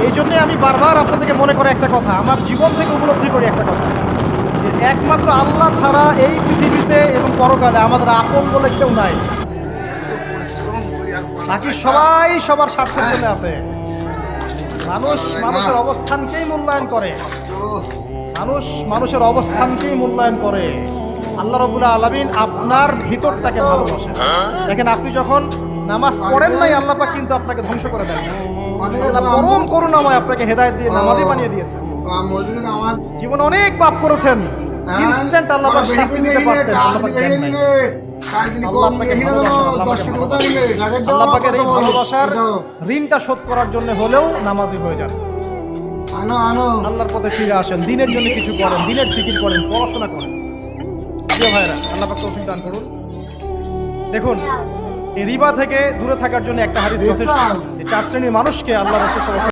এই জন্যে আমি বারবার আপনাদেরকে মনে করে একটা কথা, আমার জীবন থেকে উপলব্ধি করি একটা কথা, যে একমাত্র আল্লাহ ছাড়া এই পৃথিবীতে এবং পরকালে আমাদের আপন বলে কেউ নাই। বাকি সবাই সবার স্বার্থের জন্য আছে। মানুষ মানুষের অবস্থানকেই মূল্যায়ন করে, মানুষ মানুষের অবস্থানকেই মূল্যায়ন করে। আল্লাহ রাব্বুল আলামিন আপনার ভিতরটাকে ভালোবাসেন। দেখেন, আপনি যখন নামাজ পড়েন নাই, আল্লাহ পাক কিন্তু আপনাকে ধ্বংস করে দেন। আল্লাহ পরম করুণাময় আপনাকে হেদায়েত দিয়ে নামাজি বানিয়ে দিয়েছেন। জীবনে অনেক পাপ করেছেন, ইনস্ট্যান্ট আল্লাহ পাক শাস্তি দিতে পারতেন, আল্লাহ পাক দেন নাই। আল্লাহ আপনাকে ভালোবাসেন, আল্লাহ পাকের এই ভালোবাসার ঋণটা শোধ করার জন্য হলেও নামাজি হয়ে যান। আল্লাহর পথে ফিরে আসেন, দিনের জন্য কিছু করেন, দিনের ফিকির করেন, পড়াশোনা করেন। প্রিয় ভাইরা, আল্লাহ পাক তৌফিক দান করুন। দেখুন, এই রিবা থেকে দূরে থাকার জন্য একটা হাদিস যথেষ্ট, যে 4 শ্রেণীর মানুষকে আল্লাহ রাসূল সাল্লাল্লাহু